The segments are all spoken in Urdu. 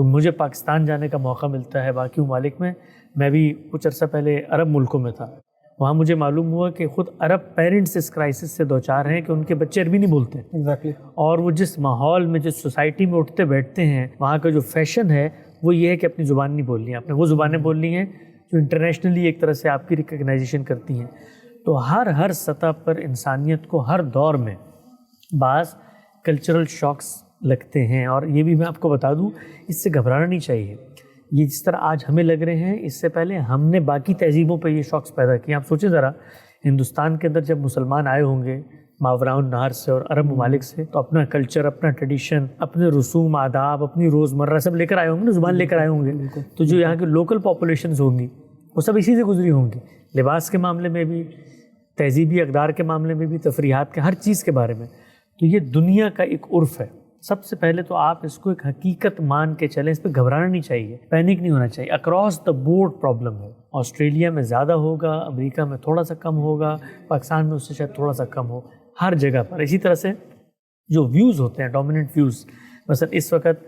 تو مجھے پاکستان جانے کا موقع ملتا ہے باقی ممالک میں بھی کچھ عرصہ پہلے عرب ملکوں میں تھا، وہاں مجھے معلوم ہوا کہ خود عرب پیرنٹس اس کرائسس سے دوچار ہیں کہ ان کے بچے عربی نہیں بولتے ایگزیکٹلی. اور وہ جس ماحول میں جس سوسائٹی میں اٹھتے بیٹھتے ہیں وہاں کا جو فیشن ہے وہ یہ ہے کہ اپنی زبان نہیں بولنی ہے، آپ نے وہ زبانیں بولنی ہیں جو انٹرنیشنلی ایک طرح سے آپ کی ریکگنائزیشن کرتی ہیں. تو ہر سطح پر انسانیت کو ہر دور میں بعض کلچرل شاکس لگتے ہیں، اور یہ بھی میں آپ کو بتا دوں اس سے گھبرانا نہیں چاہیے. یہ جس طرح آج ہمیں لگ رہے ہیں اس سے پہلے ہم نے باقی تہذیبوں پہ یہ شاکس پیدا کیے. آپ سوچیں ذرا، ہندوستان کے اندر جب مسلمان آئے ہوں گے ماوراء النہر سے اور عرب ممالک سے، تو اپنا کلچر، اپنا ٹریڈیشن، اپنے رسوم آداب، اپنی روزمرہ سب لے کر آئے ہوں گے نا، زبان لے کر آئے ہوں گے. تو جو یہاں کے لوکل پاپولیشنز ہوں گی وہ سب اسی سے گزری ہوں گی، لباس کے معاملے میں بھی، تہذیبی اقدار کے معاملے میں بھی، تفریحات کے ہر چیز کے بارے میں. تو یہ دنیا کا ایک عرف ہے. سب سے پہلے تو آپ اس کو ایک حقیقت مان کے چلیں، اس پہ گھبرانا نہیں چاہیے، پینک نہیں ہونا چاہیے. اکراس دا بورڈ پرابلم ہے. آسٹریلیا میں زیادہ ہوگا، امریکہ میں تھوڑا سا کم ہوگا، پاکستان میں اس سے شاید تھوڑا سا کم ہو، ہر جگہ پر. اسی طرح سے جو ویوز ہوتے ہیں، ڈومیننٹ ویوز، مثلا اس وقت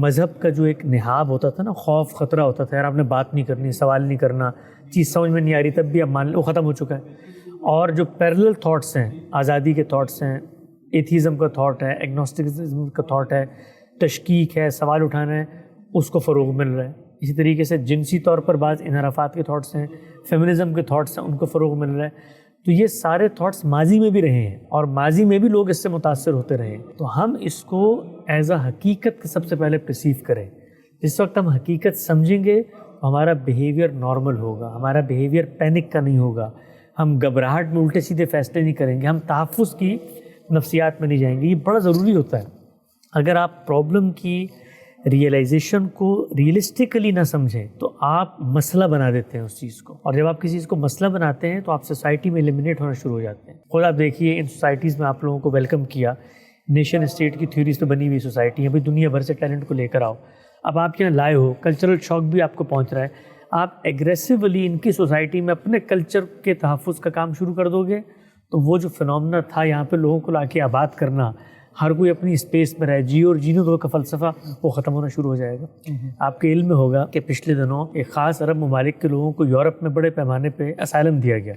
مذہب کا جو ایک نہاب ہوتا تھا نا، خوف خطرہ ہوتا تھا، یار آپ نے بات نہیں کرنی، سوال نہیں کرنا، چیز سمجھ میں نہیں آ رہی تب بھی اب مان لیں، وہ ختم ہو چکا ہے. اور جو پیرلل تھاٹس ہیں، آزادی کے تھاٹس ہیں، ایتھیزم کا تھاٹ ہے، ایگنوسٹکزم کا تھاٹ ہے، تشکیک ہے، سوال اٹھانا ہے، اس کو فروغ مل رہا ہے. اسی طریقے سے جنسی طور پر بعض انحرافات کے تھاٹس ہیں، فیمنزم کے تھاٹس ہیں، ان کو فروغ مل رہا ہے. تو یہ سارے تھاٹس ماضی میں بھی رہے ہیں اور ماضی میں بھی لوگ اس سے متاثر ہوتے رہے ہیں. تو ہم اس کو ایز اے حقیقت سب سے پہلے پرسیو کریں. جس وقت ہم حقیقت سمجھیں گے ہمارا بیہیویئر نارمل ہوگا، ہمارا بیہیویئر پینک کا نہیں ہوگا، ہم گھبراہٹ میں الٹے سیدھے فیصلے نہیں کریں گے، ہم تحفظ کی نفسیات میں نہیں جائیں گے. یہ بڑا ضروری ہوتا ہے. اگر آپ پرابلم کی ریئلائزیشن کو ریئلسٹکلی نہ سمجھیں تو آپ مسئلہ بنا دیتے ہیں اس چیز کو، اور جب آپ کسی چیز کو مسئلہ بناتے ہیں تو آپ سوسائٹی میں ایلیمنیٹ ہونا شروع ہو جاتے ہیں. خود آپ دیکھیے ان سوسائٹیز میں آپ لوگوں کو ویلکم کیا، نیشن اسٹیٹ کی تھیوریز پہ بنی ہوئی سوسائٹی ہے، بھائی دنیا بھر سے ٹیلنٹ کو لے کر آؤ. اب آپ یہاں لائے ہو، کلچرل شاک بھی آپ کو پہنچ رہا ہے، آپ ایگریسولی ان کی سوسائٹی میں اپنے کلچر کے تحفظ کا کام شروع کر دو گے تو وہ جو فنومنا تھا یہاں پہ لوگوں کو لا کے آباد کرنا، ہر کوئی اپنی اسپیس میں رہے، جیو اور جینے دو کا فلسفہ، وہ ختم ہونا شروع ہو جائے گا. آپ کے علم میں ہوگا کہ پچھلے دنوں ایک خاص عرب ممالک کے لوگوں کو یورپ میں بڑے پیمانے پہ اسائلم دیا گیا.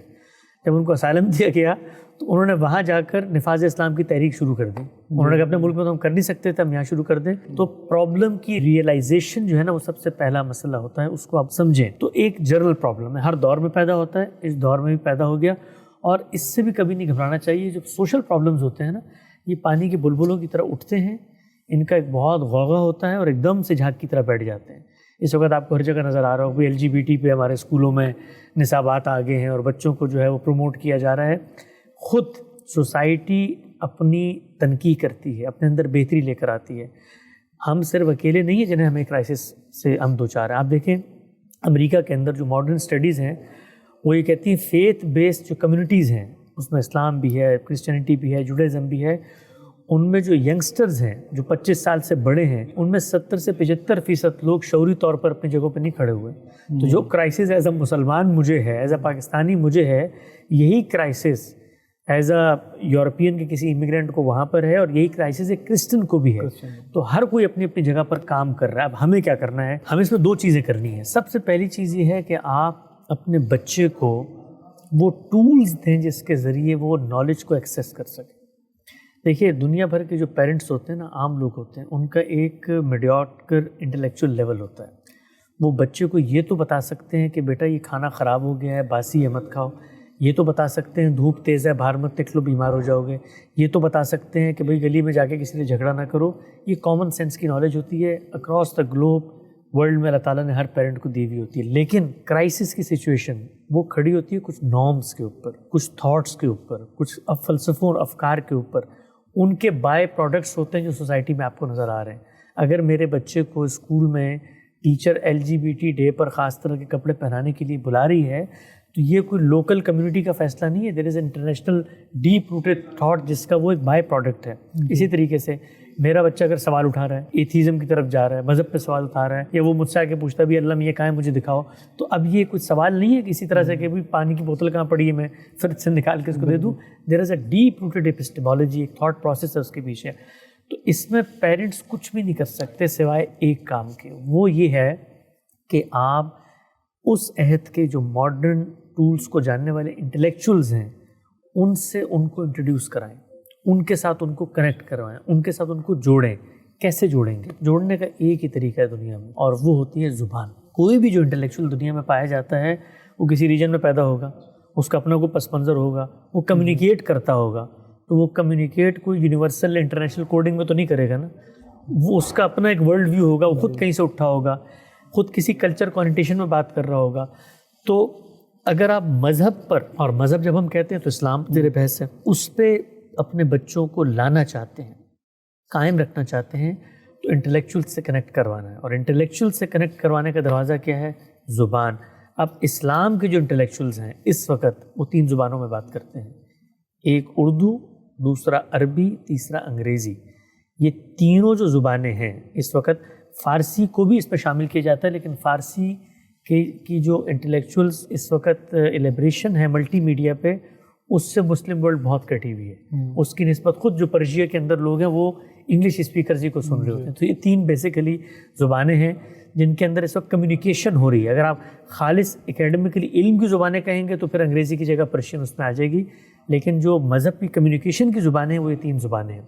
جب ان کو اسائلم دیا گیا تو انہوں نے وہاں جا کر نفاذ اسلام کی تحریک شروع کر دی. انہوں نے کہا اپنے ملک میں تو ہم کر نہیں سکتے تھے، ہم یہاں شروع کر دیں. تو پرابلم کی ریئلائزیشن جو ہے نا وہ سب سے پہلا مسئلہ ہوتا ہے، اس کو آپ سمجھیں. تو ایک جنرل پرابلم ہے، ہر دور میں پیدا ہوتا ہے، اس دور میں بھی پیدا ہو گیا، اور اس سے بھی کبھی نہیں گھبرانا چاہیے. جو سوشل پرابلمز ہوتے ہیں نا، یہ پانی کے بلبلوں کی طرح اٹھتے ہیں، ان کا ایک بہت غوغا ہوتا ہے اور ایک دم سے جھاگ کی طرح بیٹھ جاتے ہیں. اس وقت آپ کو ہر جگہ نظر آ رہا ہو کوئی LGBT پہ ہمارے اسکولوں میں نصابات آ گئے ہیں اور بچوں کو جو ہے وہ پروموٹ کیا جا رہا ہے. خود سوسائٹی اپنی تنقیح کرتی ہے، اپنے اندر بہتری لے کر آتی ہے. ہم صرف اکیلے نہیں ہیں جنہیں ہمیں کرائسس سے ہم دوچار ہیں. آپ دیکھیں امریکہ کے اندر جو ماڈرن اسٹڈیز ہیں وہ یہ کہتی ہیں فیتھ بیسڈ جو کمیونٹیز ہیں، اس میں اسلام بھی ہے، کرسچینٹی بھی ہے، جوڈائزم بھی ہے، ان میں جو ینگسٹرز ہیں جو 25 سال سے بڑے ہیں، ان میں 70 سے 75% لوگ شعوری طور پر اپنی جگہوں پہ نہیں کھڑے ہوئے. تو جو کرائسس ایز اے مسلمان مجھے ہے، ایز اے پاکستانی مجھے ہے، یہی کرائسس ایز اے یورپین کے کسی امیگرینٹ کو وہاں پر ہے، اور یہی کرائسس ایک کرسچن کو بھی ہے. تو ہر کوئی اپنی اپنی جگہ پر کام کر رہا ہے. اب ہمیں کیا کرنا ہے؟ ہمیں اس میں 2 چیزیں کرنی ہیں. سب سے پہلی چیز یہ ہے کہ آپ اپنے بچے کو وہ ٹولز دیں جس کے ذریعے وہ نالج کو ایکسیس کر سکے. دیکھیے دنیا بھر کے جو پیرنٹس ہوتے ہیں نا، عام لوگ ہوتے ہیں، ان کا ایک میڈیوکر انٹلیکچوئل لیول ہوتا ہے. وہ بچے کو یہ تو بتا سکتے ہیں کہ بیٹا یہ کھانا خراب ہو گیا ہے، باسی ہے مت کھاؤ. یہ تو بتا سکتے ہیں دھوپ تیز ہے باہر مت نکلو بیمار ہو جاؤ گے. یہ تو بتا سکتے ہیں کہ بھئی گلی میں جا کے کسی سے جھگڑا نہ کرو. یہ کامن سینس کی نالج ہوتی ہے. اکراس دا گلوب ورلڈ میں اللہ تعالیٰ نے ہر پیرنٹ کو دی ہوئی ہوتی ہے. لیکن کرائسس کی سچویشن وہ کھڑی ہوتی ہے کچھ نارمز کے اوپر، کچھ تھاٹس کے اوپر، کچھ فلسفوں اور افکار کے اوپر. ان کے بائی پروڈکٹس ہوتے ہیں جو سوسائٹی میں آپ کو نظر آ رہے ہیں. اگر میرے بچے کو اسکول میں ٹیچر LGBT ڈے پر خاص طرح کے کپڑے پہنانے کے لیے بلا رہی ہے تو یہ کوئی لوکل کمیونٹی کا فیصلہ نہیں ہے. There is international deep rooted thought جس کا وہ ایک بائی پروڈکٹ ہے. اسی طریقے سے میرا بچہ اگر سوال اٹھا رہا ہے، ایتھیزم کی طرف جا رہا ہے، مذہب پہ سوال اٹھا رہا ہے، یا وہ مجھ سے آ کے پوچھتا بھی اللہ میں یہ کہاں ہے مجھے دکھاؤ، تو اب یہ کچھ سوال نہیں ہے کسی طرح سے کہ بھی پانی کی بوتل کہاں پڑی ہے میں پھر سے نکال کے اس کو دے دوں. دیر از اے ڈیپ روٹڈ ایپسٹیمالوجی، ایک تھاٹ پروسیس ہے اس کے پیچھے. تو اس میں پیرنٹس کچھ بھی نہیں کر سکتے سوائے ایک کام کے، وہ یہ ہے کہ آپ اس عہد کے جو ماڈرن ٹولز کو جاننے والے انٹلیکچوئلز ہیں ان سے ان کو انٹروڈیوس کرائیں، ان کے ساتھ ان کو کنیکٹ کروائیں، ان کے ساتھ ان کو جوڑیں۔ کیسے جوڑیں گے؟ جوڑنے کا ایک ہی طریقہ ہے دنیا میں، اور وہ ہوتی ہے زبان۔ کوئی بھی جو انٹلیکچوئل دنیا میں پایا جاتا ہے وہ کسی ریجن میں پیدا ہوگا، اس کا اپنا کوئی پس منظر ہوگا، وہ کمیونیکیٹ کرتا ہوگا، تو وہ کمیونیکیٹ کوئی یونیورسل انٹرنیشنل کوڈنگ میں تو نہیں کرے گا نا، وہ اس کا اپنا ایک ورلڈ ویو ہوگا، وہ خود کہیں سے اٹھا ہوگا، خود کسی کلچر کانوٹیشن میں بات کر رہا ہوگا۔ تو اگر آپ مذہب پر، اور مذہب جب ہم کہتے ہیں تو اسلام زیر بحث ہے، اس پہ اپنے بچوں کو لانا چاہتے ہیں، قائم رکھنا چاہتے ہیں، تو انٹلیکچوئل سے کنیکٹ کروانا ہے، اور انٹلیکچوئل سے کنیکٹ کروانے کا دروازہ کیا ہے؟ زبان۔ اب اسلام کے جو انٹلیکچوئلز ہیں اس وقت وہ 3 زبانوں میں بات کرتے ہیں، ایک اردو، دوسرا عربی، تیسرا انگریزی۔ یہ تینوں جو زبانیں ہیں اس وقت، فارسی کو بھی اس میں شامل کیا جاتا ہے، لیکن فارسی کی جو انٹلیکچوئلز اس وقت ایلیبریشن ہے ملٹی میڈیا پہ، اس سے مسلم ورلڈ بہت کٹی ہوئی ہے۔ اس کی نسبت خود جو پرشیا کے اندر لوگ ہیں وہ انگلش اسپیکرز ہی کو سن رہے ہوتے ہیں۔ تو یہ 3 بیسیکلی زبانیں ہیں جن کے اندر اس وقت کمیونیکیشن ہو رہی ہے۔ اگر آپ خالص اکیڈمکلی علم کی زبانیں کہیں گے تو پھر انگریزی کی جگہ پرشین اس میں آ جائے گی، لیکن جو مذہب کی کمیونیکیشن کی زبانیں ہیں وہ یہ 3 زبانیں ہیں۔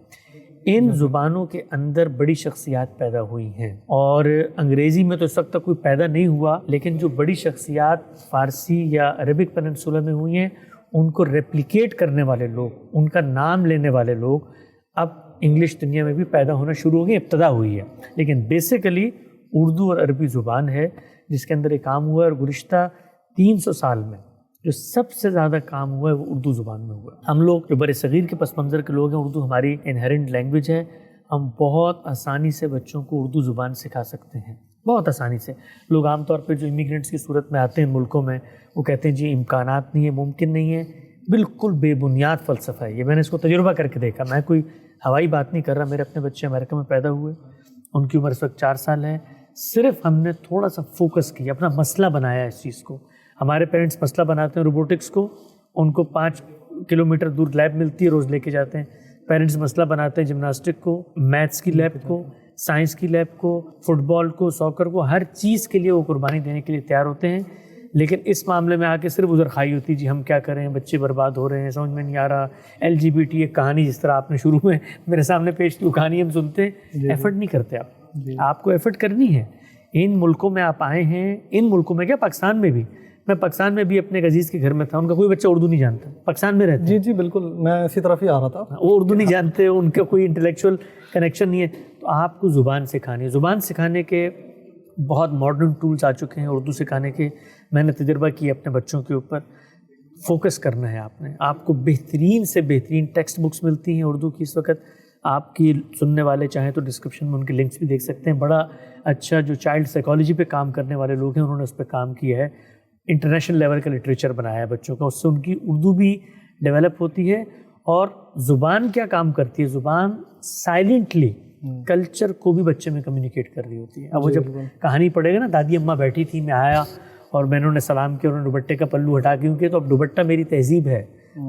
ان زبانوں کے اندر بڑی شخصیات پیدا ہوئی ہیں، اور انگریزی میں تو اس وقت تک کوئی پیدا نہیں ہوا، لیکن جو بڑی شخصیات فارسی یا عربک پیننسولا میں ہوئی ہیں ان کو ریپلیکیٹ کرنے والے لوگ، ان کا نام لینے والے لوگ اب انگلش دنیا میں بھی پیدا ہونا شروع ہو گئے، ابتدا ہوئی ہے۔ لیکن بیسیکلی اردو اور عربی زبان ہے جس کے اندر ایک کام ہوا ہے، اور گزشتہ 300 سال میں جو سب سے زیادہ کام ہوا ہے وہ اردو زبان میں ہوا ہے۔ ہم لوگ جو بر صغیر کے پس منظر کے لوگ ہیں، اردو ہماری انہیرنٹ لینگویج ہے، ہم بہت آسانی سے بچوں کو اردو زبان سکھا سکتے ہیں، بہت آسانی سے۔ لوگ عام طور پہ جو امیگرینٹس کی صورت میں آتے ہیں ملکوں میں، وہ کہتے ہیں جی امکانات نہیں ہے، ممکن نہیں ہے۔ بالکل بے بنیاد فلسفہ ہے یہ، میں نے اس کو تجربہ کر کے دیکھا، میں کوئی ہوائی بات نہیں کر رہا۔ میرے اپنے بچے امریکہ میں پیدا ہوئے، ان کی عمر اس وقت 4 سال ہے۔ صرف ہم نے تھوڑا سا فوکس کیا، اپنا مسئلہ بنایا اس چیز کو۔ ہمارے پیرنٹس مسئلہ بناتے ہیں روبوٹکس کو، ان کو 5 کلومیٹر دور لیب ملتی ہے، روز لے کے جاتے ہیں۔ پیرنٹس مسئلہ بناتے ہیں جمناسٹک کو، میتھس کی لیب کو، سائنس کی لیب کو، فٹ بال کو، ساکر کو، ہر چیز کے لیے وہ قربانی دینے کے لیے تیار ہوتے ہیں۔ لیکن اس معاملے میں آ کے صرف ادھر خائی ہوتی جی ہم کیا کریں، بچے برباد ہو رہے ہیں، سمجھ میں نہیں آ رہا۔ LGBT ایک کہانی جس طرح آپ نے شروع میں میرے سامنے پیش کی، وہ کہانی ہم سنتے ہیں، ایفرٹ نہیں کرتے آپ کو ایفرٹ کرنی ہے۔ ان ملکوں میں آپ آئے ہیں، ان ملکوں میں کیا پاکستان میں بھی، میں پاکستان میں بھی اپنے ایک عزیز کے گھر میں تھا، ان کا کوئی بچہ اردو نہیں جانتا، پاکستان میں رہتے جی بالکل، میں اسی طرف ہی آ رہا تھا۔ وہ اردو نہیں جانتے، ان کا کوئی انٹلیکچوئل کنیکشن نہیں ہے۔ تو آپ کو زبان سکھانی ہے، زبان سکھانے کے بہت ماڈرن ٹولز آ چکے ہیں اردو سکھانے کے۔ میں نے تجربہ کیا اپنے بچوں کے اوپر، فوکس کرنا ہے آپ نے۔ آپ کو بہترین سے بہترین ٹیکسٹ بکس ملتی ہیں اردو کی اس وقت، آپ کی سننے والے چاہیں تو ڈسکرپشن میں ان کے لنکس بھی دیکھ سکتے ہیں۔ بڑا اچھا جو چائلڈ سائیکالوجی پہ کام کرنے والے لوگ ہیں انہوں نے اس پہ کام کیا ہے، انٹرنیشنل لیول کا لٹریچر بنایا ہے بچوں کا، اس سے ان کی اردو بھی ڈیولپ ہوتی ہے۔ اور زبان کیا کام کرتی ہے؟ زبان سائلنٹلی کلچر کو بھی بچے میں کمیونیکیٹ کر رہی ہوتی ہے۔ اب وہ جب کہانی پڑھے گا نا، دادی اماں بیٹھی تھی، میں آیا اور میں انہوں نے سلام کیا، انہوں نے دوپٹے کا پلو ہٹا کے، کیونکہ تو اب دوپٹہ میری تہذیب ہے،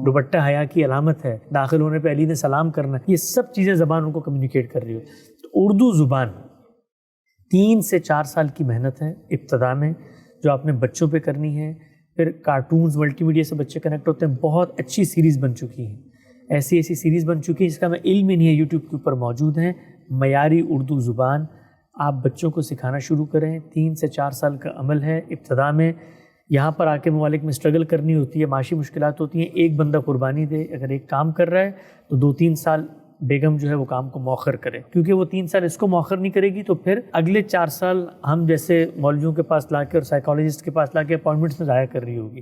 دوپٹہ حیا کی علامت ہے، داخل ہونے پہ علی نے سلام کرنا ہے، یہ سب چیزیں زبان ان کو کمیونیکیٹ کر رہی ہوتی ہے۔ تو اردو زبان 3 سے 4 سال کی محنت ہے ابتدا میں، جو آپ نے بچوں پہ کرنی ہے۔ پھر کارٹونز، ملٹی میڈیا سے بچے کنیکٹ ہوتے ہیں، بہت اچھی سیریز بن چکی ہیں، ایسی سیریز بن چکی ہے جس کا میں علم ہی نہیں ہے، یوٹیوب کے اوپر موجود ہیں۔ معیاری اردو زبان آپ بچوں کو سکھانا شروع کریں، 3 سے 4 سال کا عمل ہے ابتدا میں۔ یہاں پر آ کے ممالک میں اسٹرگل کرنی ہوتی ہے، معاشی مشکلات ہوتی ہیں، ایک بندہ قربانی دے، اگر ایک کام کر رہا ہے تو 2-3 سال بیگم جو ہے وہ کام کو مؤخر کرے، کیونکہ وہ 3 سال اس کو مؤخر نہیں کرے گی تو پھر اگلے 4 سال ہم جیسے مولویوں کے پاس لا کے اور سائیکالوجسٹ کے پاس لا کے اپائنٹمنٹس میں ضائع کر رہی ہوگی۔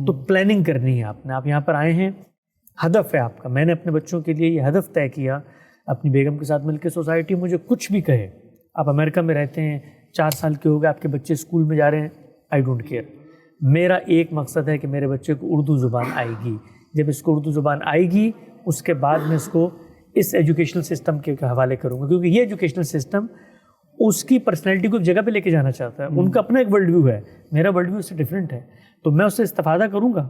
تو پلاننگ کرنی ہے آپ نے، آپ یہاں پر آئے ہیں، ہدف ہے آپ کا۔ میں نے اپنے بچوں کے لیے یہ ہدف طے کیا، اپنی بیگم کے ساتھ مل کے، سوسائٹی مجھے کچھ بھی کہے، آپ امریکہ میں رہتے ہیں، 4 سال کے ہو گئے، آپ کے بچے اسکول میں جا رہے ہیں، آئی ڈونٹ کیئر، میرا ایک مقصد ہے کہ میرے بچے کو اردو زبان آئے گی۔ جب اس کو اردو زبان آئے گی اس کے بعد میں اس کو اس ایجوکیشنل سسٹم کے حوالے کروں گا، کیونکہ یہ ایجوکیشنل سسٹم اس کی پرسنالٹی کو ایک جگہ پہ لے کے جانا چاہتا ہے، ان کا اپنا ایک ورلڈ ویو ہے، میرا ورلڈ ویو اس سے ڈفرینٹ ہے، تو میں اس سے استفادہ کروں گا۔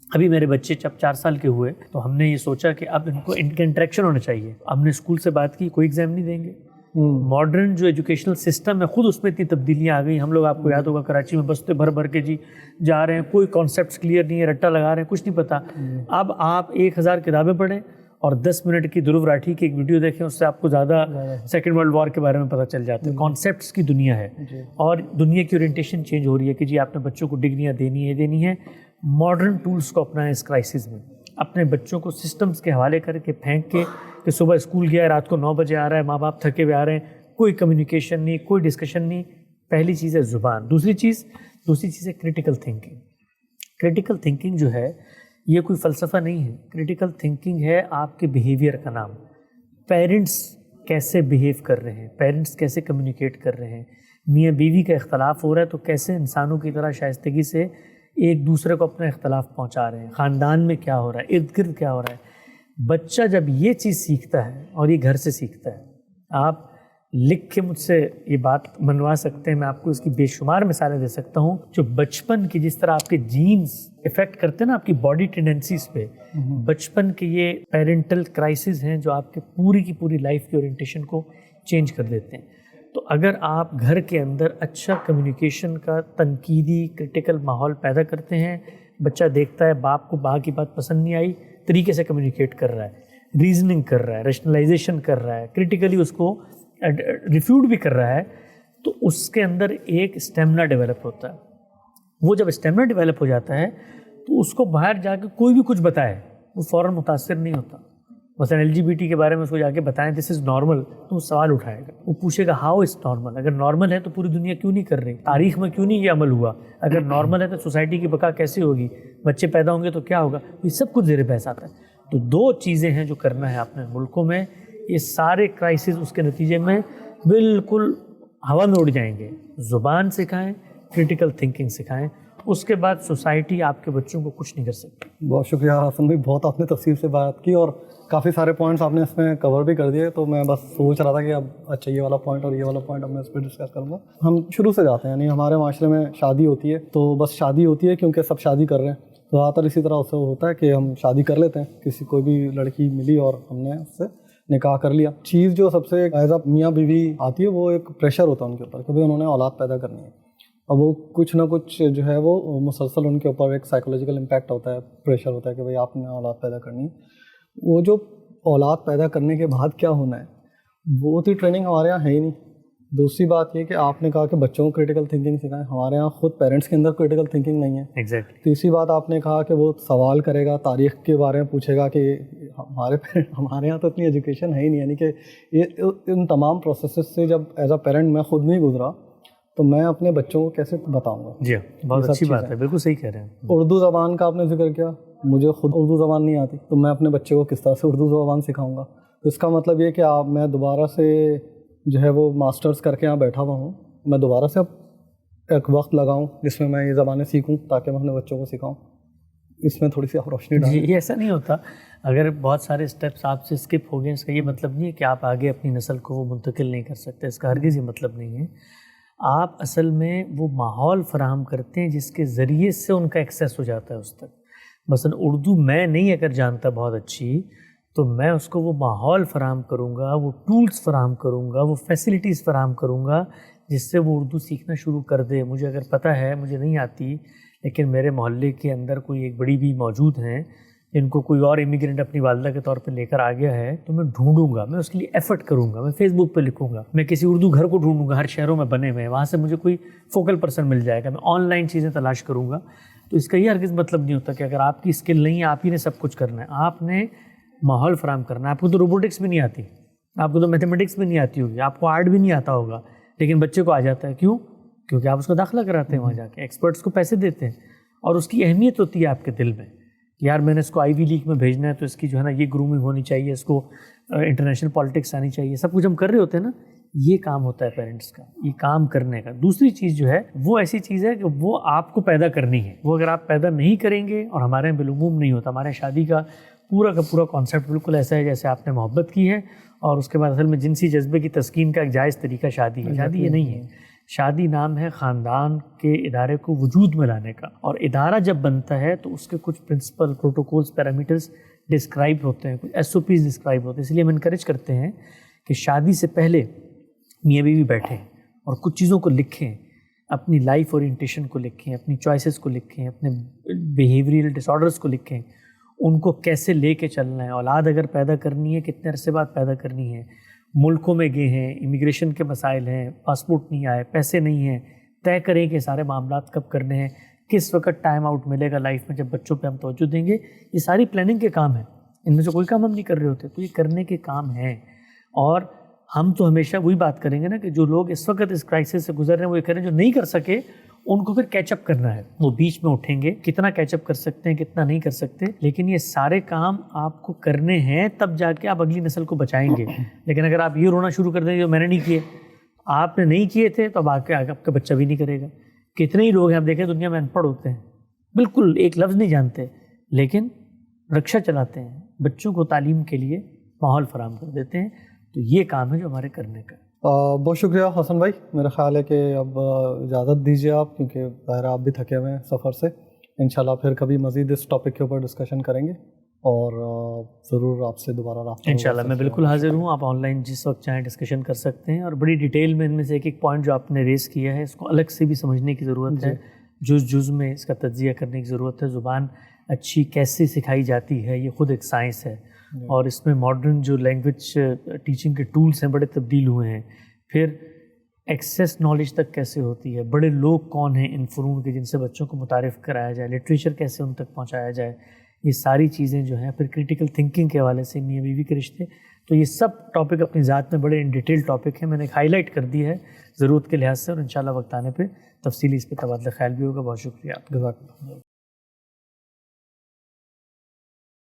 ابھی میرے بچے جب 4 سال کے ہوئے تو ہم نے یہ سوچا کہ اب ان کو ان کا انٹریکشن ہونا چاہیے. ہم نے اسکول سے بات کی, کوئی ایگزام نہیں دیں گے. ماڈرن جو ایجوکیشنل سسٹم ہے خود اس میں اتنی تبدیلیاں آ گئی. ہم لوگ, آپ کو یاد ہوگا, کراچی میں بستے بھر بھر کے جا رہے ہیں, کوئی کانسیپٹس کلیئر نہیں ہے, رٹا لگا رہے ہیں, کچھ نہیں پتا. اب آپ 1000 کتابیں پڑھیں اور 10 منٹ کی دھرو راٹھی کی ایک ویڈیو دیکھیں, اس سے آپ کو زیادہ سیکنڈ ورلڈ وار کے بارے میں پتہ چل جاتا ہے. کانسیپٹس کی دنیا ہے اور دنیا کی اورینٹیشن چینج ہو رہی ہے کہ جی آپ نے بچوں کو ڈگریاں دینی ہے. ماڈرن ٹولس کو اپنائیں اس کرائسس میں. اپنے بچوں کو سسٹمز کے حوالے کر کے پھینک کے کہ صبح اسکول گیا ہے, رات کو 9 بجے آ رہا ہے, ماں باپ تھکے ہوئے آ رہے ہیں, کوئی کمیونیکیشن نہیں, کوئی ڈسکشن نہیں. پہلی چیز ہے زبان. دوسری چیز ہے کریٹیکل تھنکنگ. کریٹیکل تھنکنگ جو ہے یہ کوئی فلسفہ نہیں ہے. کریٹیکل تھنکنگ ہے آپ کے بیہیویئر کا نام. پیرنٹس کیسے بیہیو کر رہے ہیں, پیرنٹس کیسے کمیونیکیٹ کر رہے ہیں, میاں بیوی کا اختلاف ہو رہا ہے تو کیسے انسانوں کی طرح شائستگی سے ایک دوسرے کو اپنا اختلاف پہنچا رہے ہیں, خاندان میں کیا ہو رہا ہے, ارد گرد کیا ہو رہا ہے. بچہ جب یہ چیز سیکھتا ہے اور یہ گھر سے سیکھتا ہے, آپ لکھ کے مجھ سے یہ بات منوا سکتے ہیں, میں آپ کو اس کی بے شمار مثالیں دے سکتا ہوں. جو بچپن کی جس طرح آپ کے جینز افیکٹ کرتے ہیں نا آپ کی باڈی ٹینڈنسیز پہ, بچپن کے یہ پیرنٹل کرائسز ہیں جو آپ کے پوری کی پوری لائف کی اورینٹیشن کو چینج کر دیتے ہیں. تو اگر آپ گھر کے اندر اچھا کمیونیکیشن کا تنقیدی کرٹیکل ماحول پیدا کرتے ہیں, بچہ دیکھتا ہے باپ کو باپ کی بات پسند نہیں آئی, طریقے سے کمیونیکیٹ کر رہا ہے, ریزننگ کر رہا ہے, ریشنلائزیشن کر رہا ہے, کرٹیکلی اس کو ریفیوٹ بھی کر رہا ہے, تو اس کے اندر ایک اسٹیمنا ڈیولپ ہوتا ہے. وہ جب اسٹیمنا ڈیولپ ہو جاتا ہے تو اس کو باہر جا کے کوئی بھی کچھ بتائے وہ فوراً متاثر نہیں ہوتا. مثلا LGBT کے بارے میں اس کو جا کے بتائیں دس از نارمل, تو وہ سوال اٹھائے گا, وہ پوچھے گا ہاؤ از نارمل. اگر نارمل ہے تو پوری دنیا کیوں نہیں کر رہی, تاریخ میں کیوں نہیں یہ عمل ہوا, اگر نارمل ہے تو سوسائٹی کی بقا کیسے ہوگی, بچے پیدا ہوں گے تو کیا ہوگا, یہ سب کچھ زیر بحث آتا ہے. تو 2 چیزیں ہیں جو کرنا ہے اپنے ملکوں میں. یہ سارے کرائسس اس کے نتیجے میں بالکل ہوا میں اڑ جائیں گے. زبان سکھائیں, کریٹیکل تھنکنگ سکھائیں, اس کے بعد سوسائٹی آپ کے بچوں کو کچھ نہیں کر سکتی. بہت شکریہ حسن بھائی, بہت آپ نے تفصیل سے بات کی اور کافی سارے پوائنٹس آپ نے اس میں کور بھی کر دیے. تو میں بس سوچ رہا تھا کہ اب اچھا یہ والا پوائنٹ اور یہ والا پوائنٹ اب میں اس پہ ڈسکس کروں گا. ہم شروع سے جاتے ہیں, یعنی ہمارے معاشرے میں شادی ہوتی ہے تو بس شادی ہوتی ہے کیونکہ سب شادی کر رہے ہیں. تو زیادہ تر اسی طرح اس سے ہوتا ہے کہ ہم شادی کر لیتے ہیں, کسی کوئی بھی لڑکی ملی اور ہم نے اس سے نکاح کر لیا. چیز جو سب سے ایز اے میاں بیوی آتی ہے وہ ایک پریشر ہوتا ہے ان کے اوپر کہ بھائی انہوں نے اولاد پیدا کرنی ہے, اور وہ کچھ نہ کچھ جو ہے وہ مسلسل ان کے اوپر ایک سائیکولوجیکل امپیکٹ ہوتا ہے, پریشر ہوتا ہے کہ بھائی آپ نے اولاد پیدا کرنی ہے. وہ جو اولاد پیدا کرنے کے بعد کیا ہونا ہے وہ اتنی ٹریننگ ہمارے یہاں ہے ہی نہیں. دوسری بات یہ کہ آپ نے کہا کہ بچوں کو کریٹیکل تھنکنگ سکھائیں, ہمارے یہاں خود پیرنٹس کے اندر کریٹیکل تھنکنگ نہیں ہے. ایگزیکٹلی. تیسری بات آپ نے کہا کہ وہ سوال کرے گا, تاریخ کے بارے میں پوچھے گا کہ ہمارے یہاں تو اتنی ایجوکیشن ہے ہی نہیں. یعنی کہ یہ ان تمام پروسیسز سے جب ایز اے پیرنٹ میں خود نہیں گزرا تو میں اپنے بچوں کو کیسے بتاؤں گا. جی بہت اچھی بات ہے, بالکل صحیح کہہ رہے ہیں. اردو زبان کا آپ نے ذکر کیا, مجھے خود اردو زبان نہیں آتی تو میں اپنے بچے کو کس طرح سے اردو زبان سکھاؤں گا. تو اس کا مطلب یہ کہ میں دوبارہ سے جو ہے وہ ماسٹرز کر کے یہاں بیٹھا ہوا ہوں, میں دوبارہ سے اب ایک وقت لگاؤں جس میں میں یہ زبانیں سیکھوں تاکہ میں اپنے بچوں کو سکھاؤں. اس میں تھوڑی سی آپ روشنی ڈالیں. جی یہ ایسا نہیں ہوتا. اگر بہت سارے اسٹیپس آپ سے اسکپ ہو گئے اس کا یہ مطلب نہیں ہے کہ آپ آگے اپنی نسل کو وہ منتقل نہیں کر سکتے, اس کا ہرگز یہ مطلب نہیں ہے. آپ اصل میں وہ ماحول فراہم کرتے ہیں جس کے ذریعے سے ان کا ایکسیس ہو جاتا ہے اس تک. مثلا اردو میں نہیں اگر جانتا بہت اچھی تو میں اس کو وہ ماحول فراہم کروں گا, وہ ٹولز فراہم کروں گا, وہ فیسلٹیز فراہم کروں گا جس سے وہ اردو سیکھنا شروع کر دے. مجھے اگر پتہ ہے مجھے نہیں آتی لیکن میرے محلے کے اندر کوئی ایک بڑی بھی موجود ہیں جن کو کوئی اور امیگرینٹ اپنی والدہ کے طور پہ لے کر آ گیا ہے تو میں ڈھونڈوں گا, میں اس کے لیے ایفرٹ کروں گا, میں فیس بک پہ لکھوں گا, میں کسی اردو گھر کو ڈھونڈوں گا, ہر شہروں میں بنے ہوئے ہیں, وہاں سے مجھے کوئی فوکل پرسن مل جائے گا, میں آن لائن چیزیں تلاش کروں گا. تو اس کا یہ ہرگز مطلب نہیں ہوتا کہ اگر آپ کی اسکل نہیں ہے آپ ہی نے سب کچھ کرنا ہے. آپ نے ماحول فراہم کرنا ہے. آپ کو تو روبوٹکس بھی نہیں آتی, آپ کو تو میتھمیٹکس بھی نہیں آتی ہوگی, آپ کو آرٹ بھی نہیں آتا ہوگا, لیکن بچے کو آ جاتا ہے. کیوں؟ کیونکہ آپ اس کو داخلہ کراتے ہیں وہاں جا کے, ایکسپرٹس کو پیسے دیتے ہیں اور اس کی اہمیت ہوتی ہے آپ کے دل میں کہ یار میں نے اس کو آئی وی لیگ میں بھیجنا ہے تو اس کی جو ہے نا یہ گرومنگ ہونی چاہیے, اس کو انٹرنیشنل پالیٹکس آنی چاہیے. سب کچھ ہم کر رہے ہوتے ہیں نا, یہ کام ہوتا ہے پیرنٹس کا, یہ کام کرنے کا. دوسری چیز جو ہے وہ ایسی چیز ہے کہ وہ آپ کو پیدا کرنی ہے. وہ اگر آپ پیدا نہیں کریں گے, اور ہمارے یہاں بالعموم نہیں ہوتا, ہمارے شادی کا پورا کانسیپٹ بالکل ایسا ہے جیسے آپ نے محبت کی ہے اور اس کے بعد اصل میں جنسی جذبے کی تسکین کا ایک جائز طریقہ شادی ہے. شادی یہ نہیں ہے. شادی نام ہے خاندان کے ادارے کو وجود میں لانے کا، اور ادارہ جب بنتا ہے تو اس کے کچھ پرنسپل، پروٹوکولز، پیرامیٹرز ڈسکرائب ہوتے ہیں، کچھ SOPs ڈسکرائب ہوتے ہیں. اس لیے ہم انکریج کرتے ہیں کہ شادی سے پہلے میاں بیوی بیٹھیں اور کچھ چیزوں کو لکھیں، اپنی لائف اورینٹیشن کو لکھیں، اپنی چوائسیز کو لکھیں، اپنے بیہیویئرل ڈس آرڈرز کو لکھیں، ان کو کیسے لے کے چلنا ہے، اولاد اگر پیدا کرنی ہے کتنے عرصے بعد پیدا کرنی ہے، ملکوں میں گئے ہیں، امیگریشن کے مسائل ہیں، پاسپورٹ نہیں آئے، پیسے نہیں ہیں، طے کریں کہ سارے معاملات کب کرنے ہیں، کس وقت ٹائم آؤٹ ملے گا لائف میں جب بچوں پہ ہم توجہ دیں گے. یہ ساری پلاننگ کے کام ہیں، ان میں سے کوئی کام ہم نہیں کر رہے ہوتے، تو یہ کرنے کے کام ہیں. اور ہم تو ہمیشہ وہی بات کریں گے نا کہ جو لوگ اس وقت اس کرائسس سے گزر رہے ہیں وہ یہ کریں، جو نہیں کر سکے ان کو پھر کیچ اپ کرنا ہے. وہ بیچ میں اٹھیں گے، کتنا کیچ اپ کر سکتے ہیں کتنا نہیں کر سکتے، لیکن یہ سارے کام آپ کو کرنے ہیں تب جا کے آپ اگلی نسل کو بچائیں گے. لیکن اگر آپ یہ رونا شروع کر دیں جو میں نے نہیں کیے، آپ نے نہیں کیے تھے، تو اب آپ کا بچہ بھی نہیں کرے گا. کتنے ہی لوگ ہیں آپ دیکھیں دنیا میں ان پڑھ ہوتے ہیں، بالکل ایک لفظ نہیں جانتے، لیکن رکشا چلاتے ہیں، بچوں کو تعلیم کے لیے ماحول فراہم کر دیتے ہیں. تو یہ کام ہے جو ہمارے کرنے کا. بہت شکریہ حسن بھائی. میرا خیال ہے کہ اب اجازت دیجیے آپ، کیونکہ ظاہر آپ بھی تھکے ہوئے ہیں سفر سے. انشاءاللہ پھر کبھی مزید اس ٹاپک کے اوپر ڈسکشن کریں گے، اور ضرور آپ سے دوبارہ رابطہ. انشاءاللہ میں بالکل حاضر ہوں. آپ آن لائن جس وقت چاہیں ڈسکشن کر سکتے ہیں، اور بڑی ڈیٹیل میں ان میں سے ایک ایک پوائنٹ جو آپ نے ریز کیا ہے اس کو الگ سے بھی سمجھنے کی ضرورت ہے، جز میں اس کا تجزیہ کرنے کی ضرورت ہے. زبان اچھی کیسے سکھائی جاتی ہے یہ خود ایک سائنس ہے، اور اس میں ماڈرن جو لینگویج ٹیچنگ کے ٹولز ہیں بڑے تبدیل ہوئے ہیں. پھر ایکسیس نالج تک کیسے ہوتی ہے، بڑے لوگ کون ہیں ان فنون کے جن سے بچوں کو متعارف کرایا جائے، لٹریچر کیسے ان تک پہنچایا جائے، یہ ساری چیزیں جو ہیں. پھر کریٹیکل تھنکنگ کے حوالے سے میاں بیوی کے رشتے، تو یہ سب ٹاپک اپنی ذات میں بڑے ان ڈیٹیل ٹاپک ہیں. میں نے ایک ہائی لائٹ کر دی ہے ضرورت کے لحاظ سے، اور انشاءاللہ وقت آنے پہ تفصیلی اس پہ تبادلہ خیال بھی ہوگا. بہت شکریہ. جزاک اللہ.